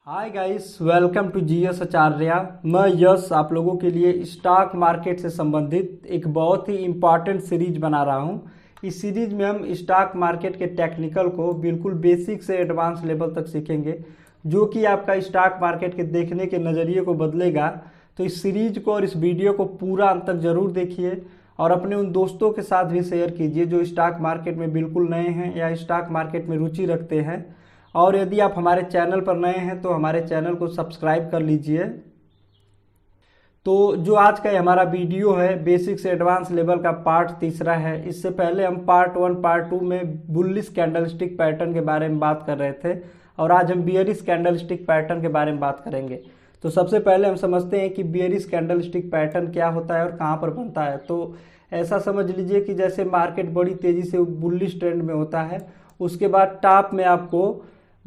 Hi guys, welcome to GS Acharya. मैं यश आप लोगों के लिए स्टॉक मार्केट से संबंधित एक बहुत ही इम्पॉर्टेंट सीरीज बना रहा हूं। इस सीरीज में हम स्टॉक मार्केट के टेक्निकल को बिल्कुल बेसिक से एडवांस लेवल तक सीखेंगे, जो कि आपका स्टॉक मार्केट के देखने के नज़रिए को बदलेगा। तो इस सीरीज को और इस वीडियो को पूरा अंत तक जरूर देखिए और अपने उन दोस्तों के साथ भी शेयर कीजिए जो स्टॉक मार्केट में बिल्कुल नए हैं या स्टॉक मार्केट में रुचि रखते हैं। और यदि आप हमारे चैनल पर नए हैं तो हमारे चैनल को सब्सक्राइब कर लीजिए। तो जो आज का हमारा वीडियो है बेसिक से एडवांस लेवल का पार्ट तीसरा है। इससे पहले हम पार्ट 1 पार्ट 2 में बुलिश कैंडलस्टिक पैटर्न के बारे में बात कर रहे थे और आज हम बियरिश कैंडलस्टिक पैटर्न के बारे में बात करेंगे। तो सबसे पहले हम समझते हैं कि बियरिश कैंडलस्टिक पैटर्न क्या होता है और कहाँ पर बनता है। तो ऐसा समझ लीजिए कि जैसे मार्केट बड़ी तेज़ी से बुलिश ट्रेंड में होता है, उसके बाद टॉप में आपको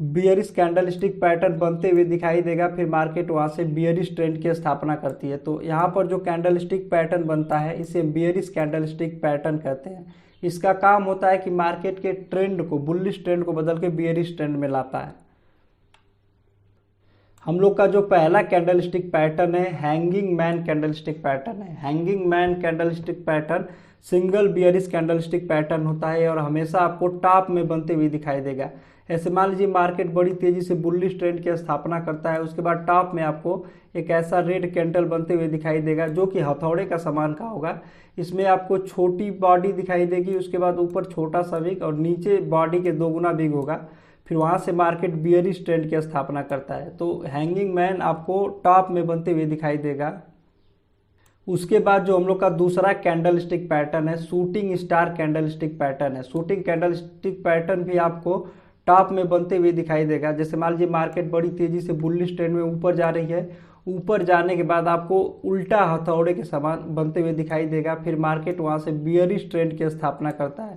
बियरिश कैंडलस्टिक पैटर्न बनते हुए दिखाई देगा, फिर मार्केट वहाँ से बियरिश ट्रेंड की स्थापना करती है। तो यहाँ पर जो कैंडलस्टिक पैटर्न बनता है इसे बियरिश कैंडलस्टिक पैटर्न कहते हैं। इसका काम होता है कि मार्केट के ट्रेंड को, बुलिश ट्रेंड को बदल के बियरिश ट्रेंड में लाता है। हम लोग का जो पहला कैंडलस्टिक पैटर्न है हैंगिंग मैन कैंडलस्टिक पैटर्न है। Hanging man candlestick pattern single bearish candlestick pattern होता है और हमेशा आपको टॉप में बनते हुए दिखाई देगा। ऐसे मान लीजिए मार्केट बड़ी तेजी से बुलिश ट्रेंड की स्थापना करता है, उसके बाद टॉप में आपको एक ऐसा रेड कैंडल बनते हुए दिखाई देगा जो कि हथौड़े का समान का होगा। इसमें आपको छोटी बॉडी दिखाई देगी, उसके बाद ऊपर छोटा सा विग और नीचे बॉडी के 2 गुना विग होगा। फिर वहाँ से मार्केट बियरिश ट्रेंड की स्थापना करता है। तो हैंगिंग मैन आपको टॉप में बनते हुए दिखाई देगा। उसके बाद जो हम लोग का दूसरा कैंडलस्टिक पैटर्न है शूटिंग स्टार कैंडलस्टिक पैटर्न है। शूटिंग कैंडलस्टिक पैटर्न भी आपको टॉप में बनते हुए दिखाई देगा। जैसे मान लीजिए मार्केट बड़ी तेजी से बुलिश ट्रेंड में ऊपर जा रही है, ऊपर जाने के बाद आपको उल्टा हथौड़े के समान बनते हुए दिखाई देगा। फिर मार्केट वहाँ से बियरिश ट्रेंड की स्थापना करता है।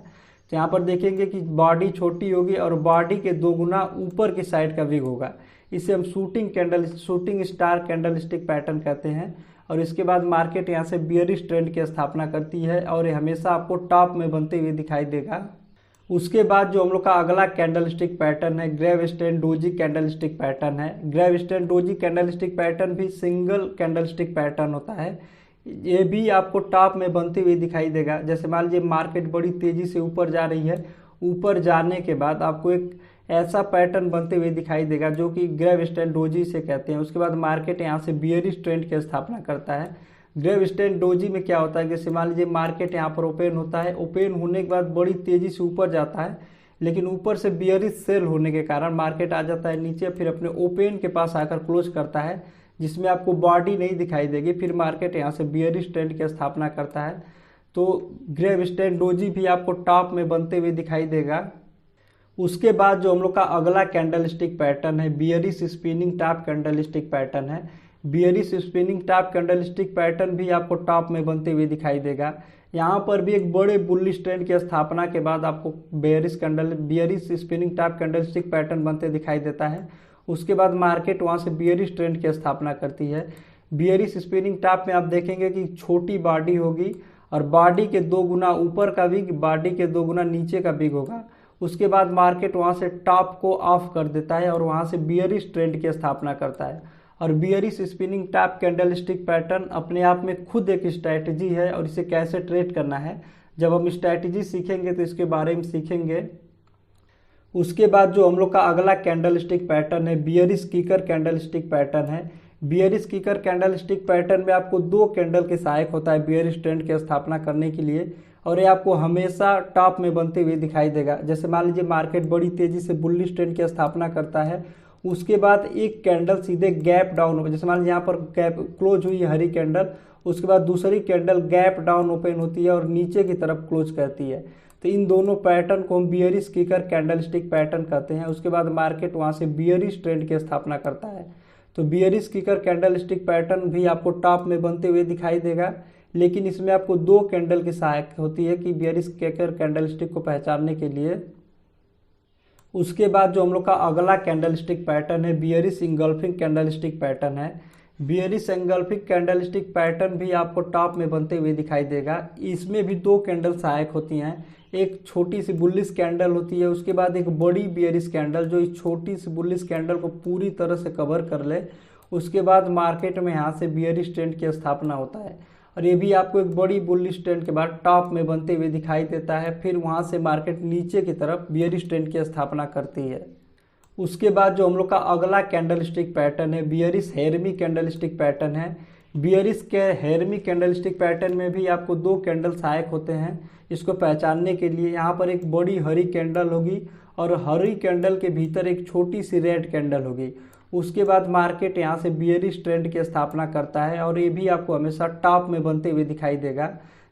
तो यहाँ पर देखेंगे कि बॉडी छोटी होगी और बॉडी के 2 गुना ऊपर की साइड का विग होगा। इसे हम शूटिंग स्टार कैंडलस्टिक पैटर्न कहते हैं। और इसके बाद मार्केट यहाँ से बियरिश ट्रेंड की स्थापना करती है और ये हमेशा आपको टॉप में बनते हुए दिखाई देगा। उसके बाद जो हम लोग का अगला कैंडलस्टिक पैटर्न है ग्रेवस्टोन डोजी कैंडलस्टिक पैटर्न है। ग्रेवस्टोन डोजी कैंडलस्टिक पैटर्न भी सिंगल कैंडलस्टिक पैटर्न होता है। ये भी आपको टॉप में बनते हुए दिखाई देगा। जैसे मान लीजिए मार्केट बड़ी तेजी से ऊपर जा रही है, ऊपर जाने के बाद आपको एक ऐसा पैटर्न बनते हुए दिखाई देगा जो कि ग्रेवस्टोन डोजी से कहते हैं। उसके बाद मार्केट यहाँ से बियरिश ट्रेंड की स्थापना करता है। ग्रेवस्टोन डोजी में क्या होता है, जैसे मान लीजिए मार्केट यहाँ पर ओपन होता है, ओपन होने के बाद बड़ी तेजी से ऊपर जाता है, लेकिन ऊपर से बियरिश सेल होने के कारण मार्केट आ जाता है नीचे, फिर अपने ओपन के पास आकर क्लोज करता है जिसमें आपको बॉडी नहीं दिखाई देगी। फिर मार्केट यहाँ से बियरिश ट्रेंड की स्थापना करता है। तो ग्रेवस्टोन डोजी भी आपको टॉप में बनते हुए दिखाई देगा। उसके बाद जो हम लोग का अगला कैंडलस्टिक पैटर्न है bearish spinning top candlestick pattern है। Bearish spinning top candlestick pattern भी आपको टॉप में बनते हुए दिखाई देगा। यहाँ पर भी एक बड़े बुलिश ट्रेंड की स्थापना के बाद आपको bearish spinning top candlestick pattern बनते दिखाई देता है। उसके बाद मार्केट वहाँ से बियरिश ट्रेंड की स्थापना करती है। बियरिश स्पिनिंग टॉप में आप देखेंगे कि छोटी बॉडी होगी और बॉडी के 2 गुना ऊपर का विग, बॉडी के 2 गुना नीचे का विग होगा। उसके बाद मार्केट वहाँ से टॉप को ऑफ कर देता है और वहाँ से बियरिश ट्रेंड की स्थापना करता है। और bearish spinning top candlestick pattern अपने आप में खुद एक स्ट्रैटेजी है और इसे कैसे ट्रेड करना है जब हम स्ट्रैटेजी सीखेंगे तो इसके बारे में सीखेंगे। उसके बाद जो हम लोग का अगला कैंडलस्टिक पैटर्न है बियरिश किकर कैंडलस्टिक पैटर्न है। बियरिश किकर कैंडलस्टिक पैटर्न में आपको 2 कैंडल के सहायक होता है बियरिश ट्रेंड की स्थापना करने के लिए और ये आपको हमेशा टॉप में बनते हुए दिखाई देगा। जैसे मान लीजिए मार्केट बड़ी तेजी से बुलिश ट्रेंड की स्थापना करता है, उसके बाद एक कैंडल सीधे गैप डाउन होगा। जैसे मान लीजिए यहाँ पर गैप क्लोज हुई है हरी कैंडल, उसके बाद दूसरी कैंडल गैप डाउन ओपन होती है और नीचे की तरफ क्लोज करती है। तो इन दोनों पैटर्न को हम बियरिश किकर कैंडलस्टिक पैटर्न कहते हैं। उसके बाद मार्केट वहाँ से बियरिश ट्रेंड की स्थापना करता है। तो बियरिश किकर कैंडलस्टिक पैटर्न भी आपको टॉप में बनते हुए दिखाई देगा, लेकिन इसमें आपको 2 कैंडल की सहायक होती है कि बियरिश किकर कैंडलस्टिक को पहचानने के लिए। उसके बाद जो हम लोग का अगला कैंडलस्टिक पैटर्न है बियरिश इंगल्फिंग कैंडलस्टिक पैटर्न है। बियरिश इंगल्फिंग कैंडलस्टिक पैटर्न भी आपको टॉप में बनते हुए दिखाई देगा। इसमें भी 2 कैंडल सहायक होती हैं, एक छोटी सी बुलिश कैंडल होती है, उसके बाद एक बड़ी बियरिश कैंडल जो इस छोटी सी बुलिश कैंडल को पूरी तरह से कवर कर ले, उसके बाद मार्केट में यहाँ से बियरिश ट्रेंड की स्थापना होता है। और ये भी आपको एक बड़ी बुलिश ट्रेंड के बाद टॉप में बनते हुए दिखाई देता है, फिर वहाँ से मार्केट नीचे की तरफ बियरिश ट्रेंड की स्थापना करती है। उसके बाद जो हम लोग का अगला कैंडलस्टिक पैटर्न है बियरिश हेरमी कैंडलस्टिक पैटर्न है। बियरिश के हेरमी कैंडलस्टिक पैटर्न में भी आपको दो कैंडल सहायक होते हैं। इसको पहचानने के लिए यहाँ पर एक बड़ी हरी कैंडल होगी और हरी कैंडल के भीतर एक छोटी सी रेड कैंडल होगी। उसके बाद मार्केट यहाँ से बियरिश ट्रेंड की स्थापना करता है और ये भी आपको हमेशा टॉप में बनते हुए दिखाई देगा।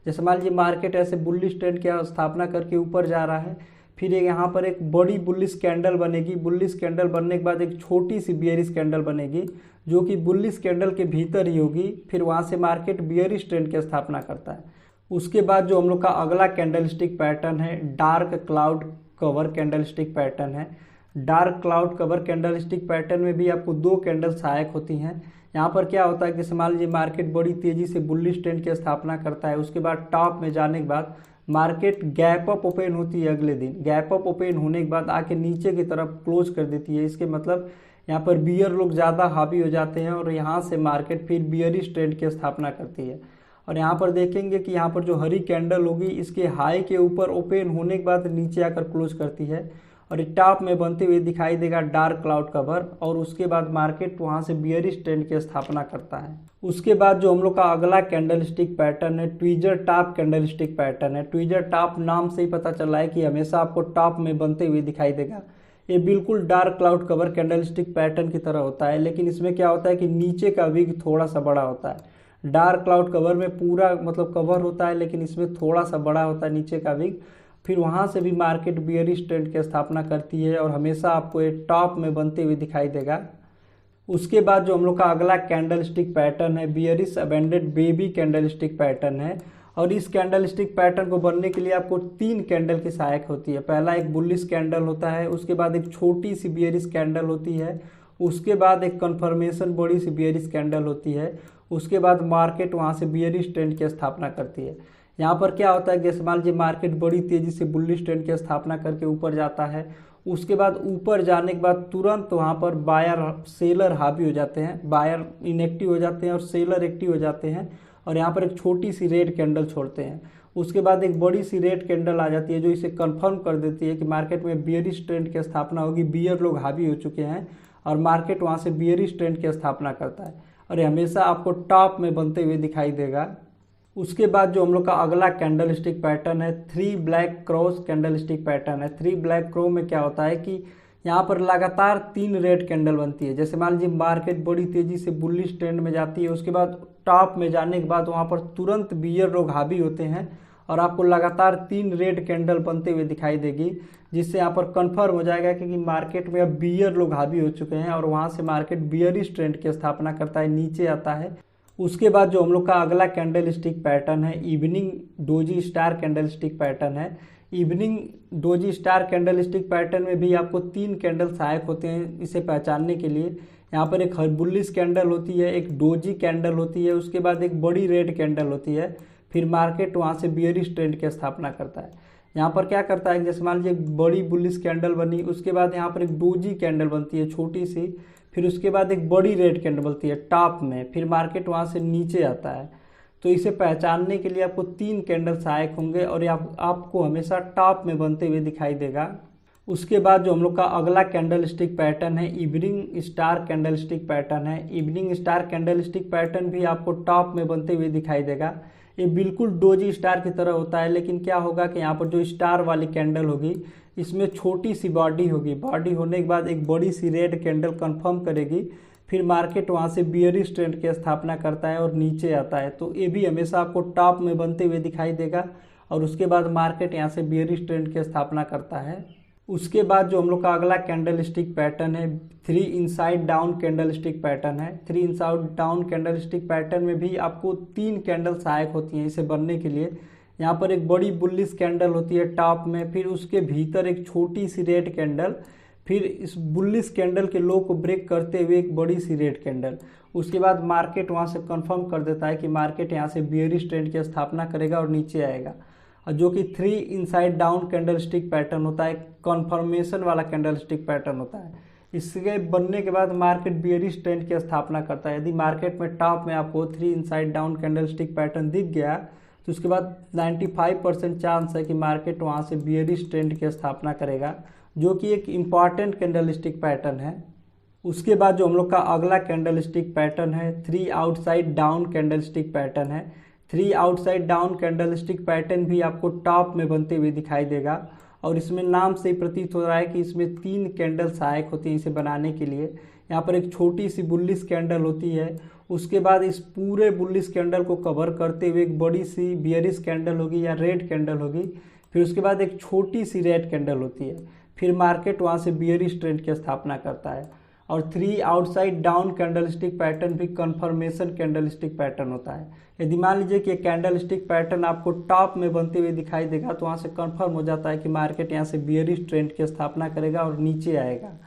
जैसे मान लीजिए मार्केट ऐसे बुलिश ट्रेंड की स्थापना करके ऊपर जा रहा है, फिर यहाँ पर एक बड़ी बुलिश कैंडल बनेगी। बुलिश कैंडल बनने के बाद एक छोटी सी बियरिश कैंडल बनेगी जो कि बुलिश कैंडल के भीतर ही होगी, फिर वहाँ से मार्केट बियरिश ट्रेंड की स्थापना करता है। उसके बाद जो हम लोग का अगला कैंडलस्टिक पैटर्न है dark cloud cover candlestick pattern है। Dark cloud cover candlestick pattern में भी आपको दो कैंडल सहायक होती हैं। यहाँ पर क्या होता है कि मान लीजिए मार्केट बड़ी तेजी से बुलिश ट्रेंड की स्थापना करता है, उसके बाद टॉप में जाने के बाद मार्केट गैप अप ओपन होती है। अगले दिन गैप अप ओपन होने के बाद आके नीचे की तरफ क्लोज कर देती है। इसके मतलब यहाँ पर बियर लोग ज़्यादा हावी हो जाते हैं और यहाँ से मार्केट फिर बियरिश ट्रेंड की स्थापना करती है। और यहाँ पर देखेंगे कि यहाँ पर जो हरी कैंडल होगी इसके हाई के ऊपर ओपन होने के बाद नीचे आकर क्लोज करती है और ये टॉप में बनते हुए दिखाई देगा डार्क क्लाउड कवर, और उसके बाद मार्केट वहाँ से बियरिश ट्रेंड की स्थापना करता है। उसके बाद जो हम लोग का अगला कैंडलस्टिक पैटर्न है ट्विजर टॉप कैंडलस्टिक पैटर्न है। ट्विजर टॉप नाम से ही पता चल रहा है कि हमेशा आपको टॉप में बनते हुए दिखाई देगा। ये बिल्कुल dark cloud cover candlestick pattern की तरह होता है, लेकिन इसमें क्या होता है कि नीचे का विग थोड़ा सा बड़ा होता है। डार्क क्लाउड कवर में पूरा मतलब कवर होता है, लेकिन इसमें थोड़ा सा बड़ा होता है नीचे का विग। फिर वहाँ से भी मार्केट बियरिश ट्रेंड की स्थापना करती है और हमेशा आपको ये टॉप में बनते हुए दिखाई देगा। उसके बाद जो हम लोग का अगला कैंडलस्टिक पैटर्न है bearish abundant baby candlestick pattern है। और इस कैंडलस्टिक पैटर्न को बनने के लिए आपको तीन कैंडल की सहायक होती है। पहला एक बुलिश कैंडल होता है, उसके बाद एक छोटी सी बियरिश कैंडल होती है, उसके बाद एक कन्फर्मेशन बड़ी सी बियरिश कैंडल होती है, उसके बाद मार्केट वहाँ से बियरिश ट्रेंड की स्थापना करती है। यहाँ पर क्या होता है जैसे मान लीजिए मार्केट बड़ी तेजी से बुलिश ट्रेंड की स्थापना करके ऊपर जाता है, उसके बाद ऊपर जाने के बाद तुरंत वहाँ पर बायर सेलर हावी हो जाते हैं, बायर इनएक्टिव हो जाते हैं और सेलर एक्टिव हो जाते हैं और यहाँ पर एक छोटी सी रेड कैंडल छोड़ते हैं। उसके बाद एक बड़ी सी रेड कैंडल आ जाती है जो इसे कंफर्म कर देती है कि मार्केट में बियरिश ट्रेंड की स्थापना होगी, बियर लोग हावी हो चुके हैं और मार्केट वहाँ से बियरिश ट्रेंड की स्थापना करता है और ये हमेशा आपको टॉप में बनते हुए दिखाई देगा। उसके बाद जो हम लोग का अगला कैंडलस्टिक पैटर्न है three black cross candlestick pattern है। थ्री ब्लैक क्रॉ में क्या होता है कि यहाँ पर लगातार तीन रेड कैंडल बनती है। जैसे मान लीजिए मार्केट बड़ी तेजी से बुलिश ट्रेंड में जाती है, उसके बाद टॉप में जाने के बाद वहाँ पर तुरंत बियर लोग हावी होते हैं और आपको लगातार तीन रेड कैंडल बनते हुए दिखाई देगी, जिससे यहाँ पर कंफर्म हो जाएगा कि मार्केट में अब बियर लोग हावी हो चुके हैं और वहाँ से मार्केट बियरिश ट्रेंड की स्थापना करता है, नीचे आता है। उसके बाद जो हम लोग का अगला कैंडलस्टिक पैटर्न है evening doji star candlestick pattern है। Evening doji star candlestick pattern में भी आपको तीन कैंडल सहायक होते हैं इसे पहचानने के लिए। यहाँ पर एक बुलिश कैंडल होती है, एक डोजी कैंडल होती है, उसके बाद एक बड़ी रेड कैंडल होती है, फिर मार्केट वहाँ से बियरिश ट्रेंड की स्थापना करता है। यहाँ पर क्या करता है जैसे मान लीजिए एक बड़ी बुलिश कैंडल बनी, उसके बाद यहाँ पर एक डोजी कैंडल बनती है छोटी सी, फिर उसके बाद एक बड़ी रेड कैंडल बनती है टॉप में, फिर मार्केट वहाँ से नीचे आता है। तो इसे पहचानने के लिए आपको तीन कैंडल सहायक होंगे और आपको हमेशा टॉप में बनते हुए दिखाई देगा। उसके बाद जो हम लोग का अगला कैंडलस्टिक पैटर्न है इवनिंग स्टार कैंडलस्टिक पैटर्न है। इवनिंग स्टार कैंडलस्टिक पैटर्न भी आपको टॉप में बनते हुए दिखाई देगा। ये बिल्कुल डोजी स्टार की तरह होता है, लेकिन क्या होगा कि यहाँ पर जो स्टार वाली कैंडल होगी इसमें छोटी सी बॉडी होगी, बॉडी होने के बाद एक बड़ी सी रेड कैंडल कंफर्म करेगी, फिर मार्केट वहाँ से बियरिश ट्रेंड की स्थापना करता है और नीचे आता है। तो ये भी हमेशा आपको टॉप में बनते हुए दिखाई देगा और उसके बाद मार्केट यहाँ से बियरिश ट्रेंड की स्थापना करता है। उसके बाद जो हम लोग का अगला कैंडलस्टिक पैटर्न है three inside down candlestick pattern है। Three inside down candlestick pattern में भी आपको तीन कैंडल सहायक होती हैं इसे बनने के लिए। यहाँ पर एक बड़ी बुलिश कैंडल होती है टॉप में, फिर उसके भीतर एक छोटी सी रेड कैंडल, फिर इस बुलिश कैंडल के लो को ब्रेक करते हुए एक बड़ी सी रेड कैंडल। उसके बाद मार्केट वहाँ से कंफर्म कर देता है कि मार्केट यहाँ से बियरिश ट्रेंड की स्थापना करेगा और नीचे आएगा। और जो कि 3 इनसाइड डाउन कैंडलस्टिक पैटर्न होता है, कन्फर्मेशन वाला कैंडलस्टिक पैटर्न होता है। इसके बनने के बाद मार्केट बियरिश ट्रेंड की स्थापना करता है। यदि मार्केट में टॉप में आपको 3 इनसाइड डाउन कैंडलस्टिक पैटर्न दिख गया तो उसके बाद 95% चांस है कि मार्केट वहाँ से बियरिश ट्रेंड की स्थापना करेगा, जो कि एक इम्पॉर्टेंट कैंडलस्टिक पैटर्न है। उसके बाद जो हम लोग का अगला कैंडलस्टिक पैटर्न है 3 आउटसाइड डाउन कैंडलस्टिक पैटर्न है। 3 आउटसाइड डाउन कैंडलस्टिक पैटर्न भी आपको टॉप में बनते हुए दिखाई देगा और इसमें नाम से ही प्रतीत हो रहा है कि इसमें 3 कैंडल सहायक होती हैं इसे बनाने के लिए। यहाँ पर एक छोटी सी बुलिश कैंडल होती है, उसके बाद इस पूरे बुलिश कैंडल को कवर करते हुए एक बड़ी सी बियरिश कैंडल होगी या रेड कैंडल होगी, फिर उसके बाद एक छोटी सी रेड कैंडल होती है, फिर मार्केट वहाँ से बियरिश ट्रेंड की स्थापना करता है। और 3 आउटसाइड डाउन कैंडलस्टिक पैटर्न भी कन्फर्मेशन कैंडलस्टिक पैटर्न होता है। यदि मान लीजिए कि कैंडलस्टिक पैटर्न आपको टॉप में बनते हुए दिखाई देगा तो वहाँ से कंफर्म हो जाता है कि मार्केट यहाँ से बियरिश ट्रेंड की स्थापना करेगा और नीचे आएगा।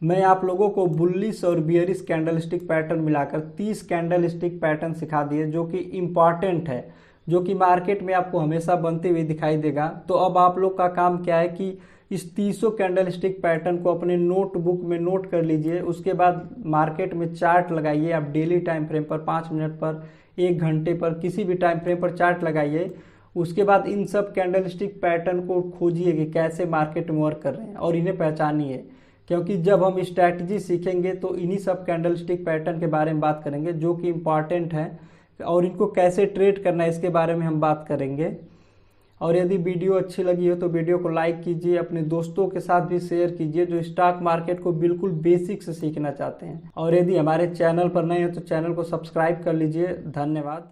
मैं आप लोगों को बुलिश और बियरिश कैंडलस्टिक पैटर्न मिलाकर 30 कैंडलस्टिक पैटर्न सिखा दिए जो कि इम्पॉर्टेंट है, जो कि मार्केट में आपको हमेशा बनते हुए दिखाई देगा। तो अब आप लोग का काम क्या है कि इस 300 कैंडलस्टिक पैटर्न को अपने नोटबुक में नोट कर लीजिए। उसके बाद मार्केट में चार्ट लगाइए, आप डेली टाइम फ्रेम पर 5 मिनट पर, 1 घंटे पर, किसी भी टाइम फ्रेम पर चार्ट लगाइए। उसके बाद इन सब कैंडलस्टिक पैटर्न को खोजिए कि कैसे मार्केट में वर्क कर रहे हैं और इन्हें पहचानिए, क्योंकि जब हम स्ट्रैटेजी सीखेंगे तो इन्हीं सब कैंडलस्टिक पैटर्न के बारे में बात करेंगे जो कि इम्पॉर्टेंट है और इनको कैसे ट्रेड करना है इसके बारे में हम बात करेंगे। और यदि वीडियो अच्छी लगी हो तो वीडियो को लाइक कीजिए, अपने दोस्तों के साथ भी शेयर कीजिए जो स्टॉक मार्केट को बिल्कुल बेसिक से सीखना चाहते हैं। और यदि हमारे चैनल पर नए हो तो चैनल को सब्सक्राइब कर लीजिए। धन्यवाद।